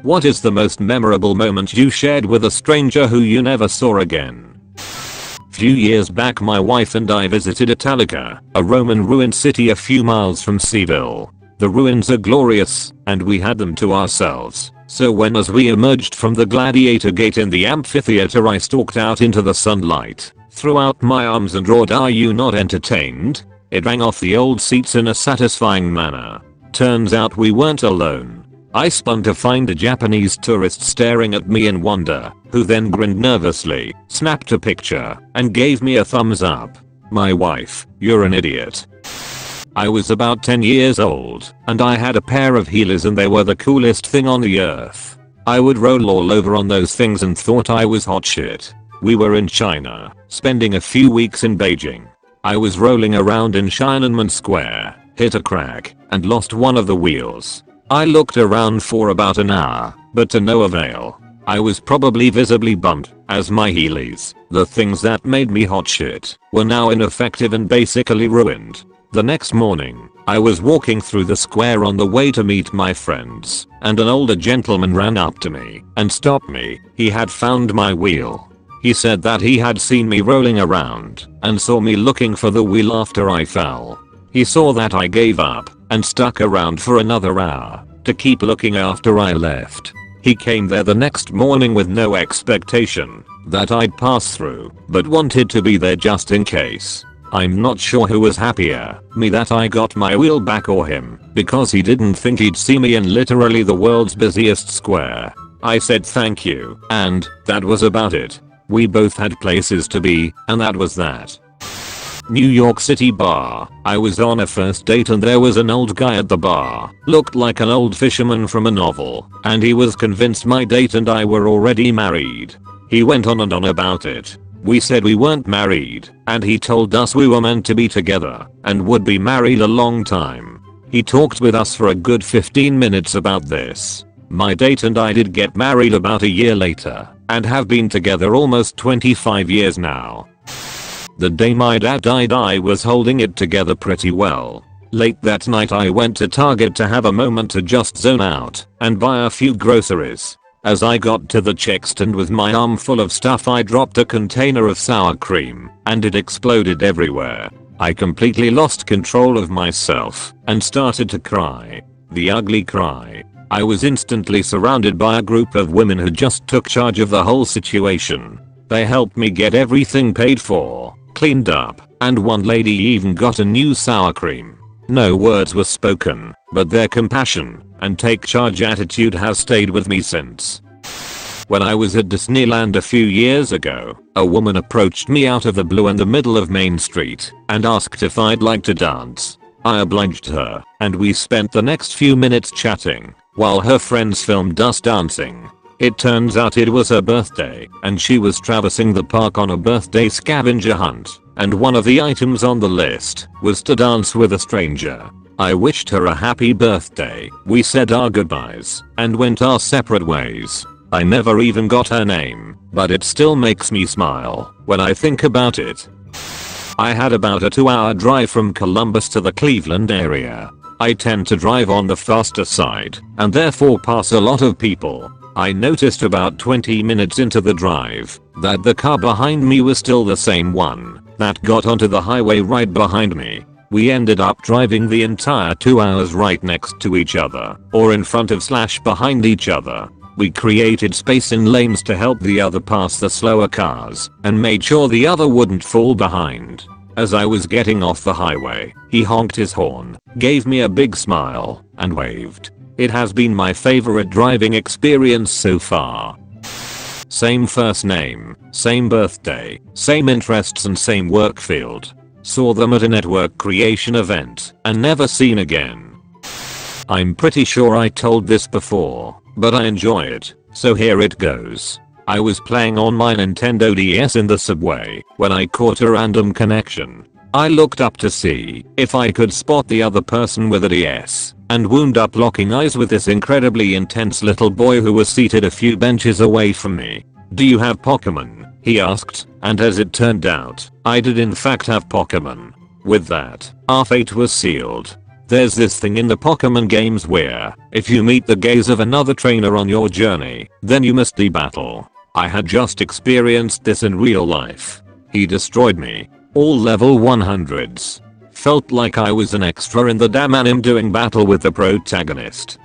What is the most memorable moment you shared with a stranger who you never saw again? Few years back my wife and I visited Italica, a Roman ruined city a few miles from Seville. The ruins are glorious, and we had them to ourselves. So when as we emerged from the gladiator gate in the amphitheater I stalked out into the sunlight, threw out my arms and roared, "Are you not entertained?" It rang off the old seats in a satisfying manner. Turns out we weren't alone. I spun to find a Japanese tourist staring at me in wonder, who then grinned nervously, snapped a picture, and gave me a thumbs up. My wife, "You're an idiot." I was about 10 years old, and I had a pair of heelers and they were the coolest thing on the earth. I would roll all over on those things and thought I was hot shit. We were in China, spending a few weeks in Beijing. I was rolling around in Tiananmen Square, hit a crack, and lost one of the wheels. I looked around for about an hour, but to no avail. I was probably visibly bummed, as my heelys, the things that made me hot shit, were now ineffective and basically ruined. The next morning, I was walking through the square on the way to meet my friends, and an older gentleman ran up to me and stopped me. He had found my wheel. He said that he had seen me rolling around and saw me looking for the wheel after I fell. He saw that I gave up and stuck around for another hour to keep looking after I left. He came there the next morning with no expectation that I'd pass through, but wanted to be there just in case. I'm not sure who was happier, me that I got my wheel back or him, because he didn't think he'd see me in literally the world's busiest square. I said thank you, and that was about it. We both had places to be, and that was that. New York City bar. I was on a first date and there was an old guy at the bar. Looked like an old fisherman from a novel, and he was convinced my date and I were already married. He went on and on about it. We said we weren't married, and he told us we were meant to be together and would be married a long time. He talked with us for a good 15 minutes about this. My date and I did get married about a year later and have been together almost 25 years now. The day my dad died I was holding it together pretty well. Late that night I went to Target to have a moment to just zone out and buy a few groceries. As I got to the check stand with my arm full of stuff I dropped a container of sour cream and it exploded everywhere. I completely lost control of myself and started to cry. The ugly cry. I was instantly surrounded by a group of women who just took charge of the whole situation. They helped me get everything paid for, cleaned up, and one lady even got a new sour cream. No words were spoken, but their compassion and take charge attitude has stayed with me since. When I was at Disneyland a few years ago, a woman approached me out of the blue in the middle of Main Street and asked if I'd like to dance. I obliged her, and we spent the next few minutes chatting while her friends filmed us dancing. It turns out it was her birthday, and she was traversing the park on a birthday scavenger hunt, and one of the items on the list was to dance with a stranger. I wished her a happy birthday, we said our goodbyes, and went our separate ways. I never even got her name, but it still makes me smile when I think about it. I had about a 2-hour drive from Columbus to the Cleveland area. I tend to drive on the faster side, and therefore pass a lot of people. I noticed about 20 minutes into the drive that the car behind me was still the same one that got onto the highway right behind me. We ended up driving the entire 2 hours right next to each other, or in front of / behind each other. We created space in lanes to help the other pass the slower cars and made sure the other wouldn't fall behind. As I was getting off the highway, he honked his horn, gave me a big smile, and waved. It has been my favorite driving experience so far. Same first name, same birthday, same interests and same work field. Saw them at a network creation event and never seen again. I'm pretty sure I told this before, but I enjoy it, so here it goes. I was playing on my Nintendo DS in the subway when I caught a random connection. I looked up to see if I could spot the other person with a DS and wound up locking eyes with this incredibly intense little boy who was seated a few benches away from me. "Do you have Pokemon?" he asked, and as it turned out, I did in fact have Pokemon. With that, our fate was sealed. There's this thing in the Pokemon games where, if you meet the gaze of another trainer on your journey, then you must battle. I had just experienced this in real life. He destroyed me. All level 100s. Felt like I was an extra in the damn anime doing battle with the protagonist.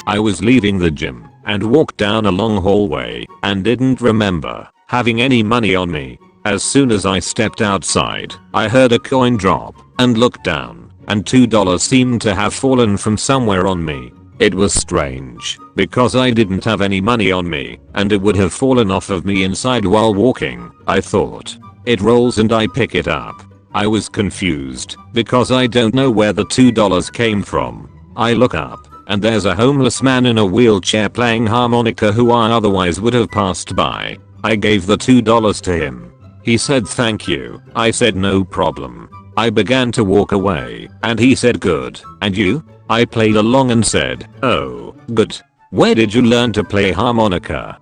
I was leaving the gym and walked down a long hallway and didn't remember having any money on me. As soon as I stepped outside, I heard a coin drop and looked down, and $2 seemed to have fallen from somewhere on me. It was strange because I didn't have any money on me and it would have fallen off of me inside while walking, I thought. It rolls and I pick it up. I was confused because I don't know where the $2 came from. I look up and there's a homeless man in a wheelchair playing harmonica who I otherwise would have passed by. I gave the $2 to him. He said thank you. I said no problem. I began to walk away and he said good. And you? I played along and said, oh, good. Where did you learn to play harmonica?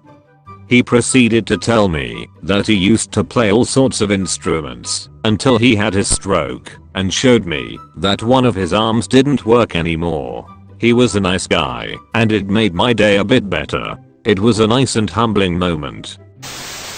He proceeded to tell me that he used to play all sorts of instruments until he had his stroke and showed me that one of his arms didn't work anymore. He was a nice guy and it made my day a bit better. It was a nice and humbling moment.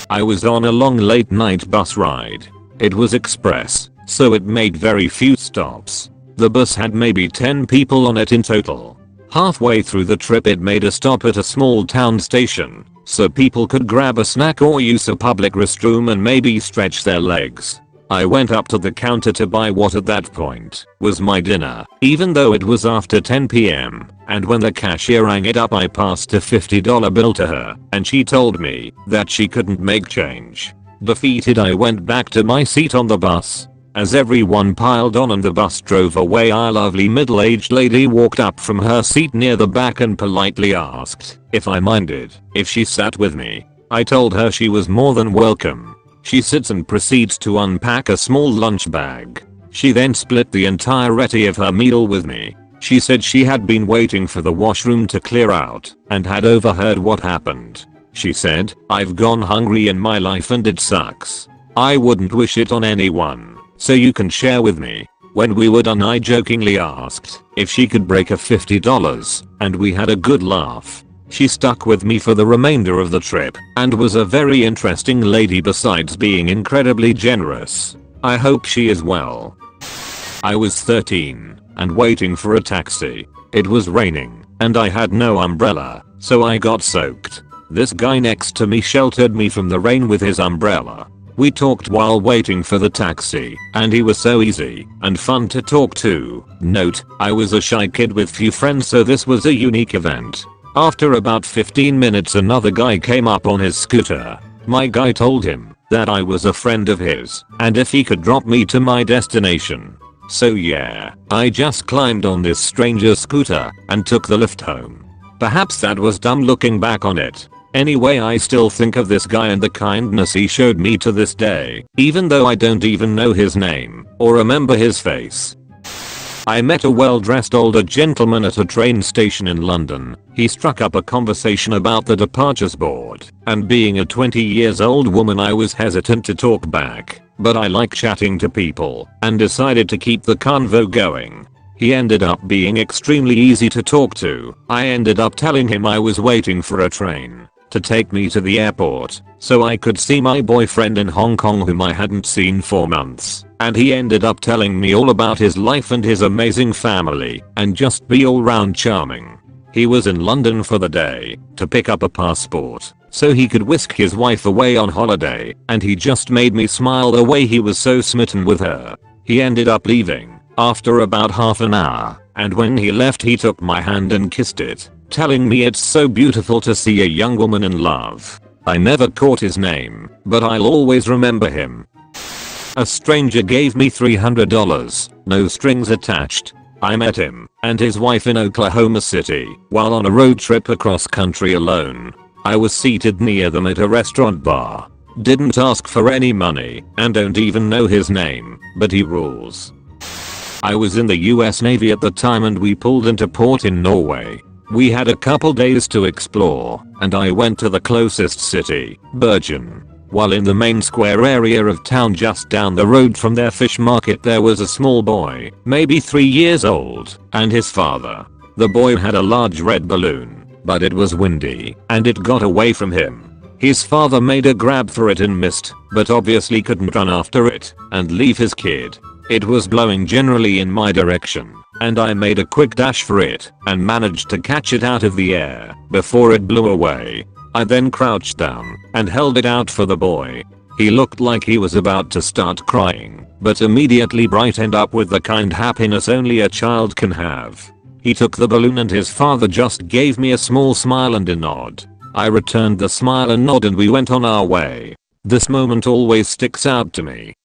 I was on a long late night bus ride. It was express, so it made very few stops. The bus had maybe 10 people on it in total. Halfway through the trip it made a stop at a small town station, so people could grab a snack or use a public restroom and maybe stretch their legs. I went up to the counter to buy what at that point was my dinner, even though it was after 10 PM, and when the cashier rang it up I passed a $50 bill to her, and she told me that she couldn't make change. Defeated, I went back to my seat on the bus. As everyone piled on and the bus drove away, a lovely middle-aged lady walked up from her seat near the back and politely asked if I minded if she sat with me. I told her she was more than welcome. She sits and proceeds to unpack a small lunch bag. She then split the entirety of her meal with me. She said she had been waiting for the washroom to clear out and had overheard what happened. She said, I've gone hungry in my life and it sucks. I wouldn't wish it on anyone. So you can share with me. When we were done I jokingly asked if she could break a $50 and we had a good laugh. She stuck with me for the remainder of the trip and was a very interesting lady besides being incredibly generous. I hope she is well. I was 13 and waiting for a taxi. It was raining and I had no umbrella, so I got soaked. This guy next to me sheltered me from the rain with his umbrella. We talked while waiting for the taxi, and he was so easy and fun to talk to. Note, I was a shy kid with few friends, so this was a unique event. After about 15 minutes another guy came up on his scooter. My guy told him that I was a friend of his and if he could drop me to my destination. So yeah, I just climbed on this stranger's scooter and took the lift home. Perhaps that was dumb looking back on it. Anyway, I still think of this guy and the kindness he showed me to this day, even though I don't even know his name or remember his face. I met a well-dressed older gentleman at a train station in London. He struck up a conversation about the departures board, and being a 20-year-old woman I was hesitant to talk back, but I like chatting to people and decided to keep the convo going. He ended up being extremely easy to talk to. I ended up telling him I was waiting for a train to take me to the airport so I could see my boyfriend in Hong Kong whom I hadn't seen for months, and he ended up telling me all about his life and his amazing family and just be all round charming. He was in London for the day to pick up a passport so he could whisk his wife away on holiday, and he just made me smile the way he was so smitten with her. He ended up leaving after about half an hour, and when he left he took my hand and kissed it, telling me it's so beautiful to see a young woman in love. I never caught his name, but I'll always remember him. A stranger gave me $300, no strings attached. I met him and his wife in Oklahoma City while on a road trip across country alone. I was seated near them at a restaurant bar. Didn't ask for any money and don't even know his name, but he rules. I was in the US Navy at the time and we pulled into port in Norway. We had a couple days to explore and I went to the closest city, Bergen. While in the main square area of town just down the road from their fish market there was a small boy, maybe 3 years old, and his father. The boy had a large red balloon, but it was windy, and it got away from him. His father made a grab for it and missed, but obviously couldn't run after it and leave his kid. It was blowing generally in my direction, and I made a quick dash for it and managed to catch it out of the air before it blew away. I then crouched down and held it out for the boy. He looked like he was about to start crying, but immediately brightened up with the kind happiness only a child can have. He took the balloon and his father just gave me a small smile and a nod. I returned the smile and nod and we went on our way. This moment always sticks out to me.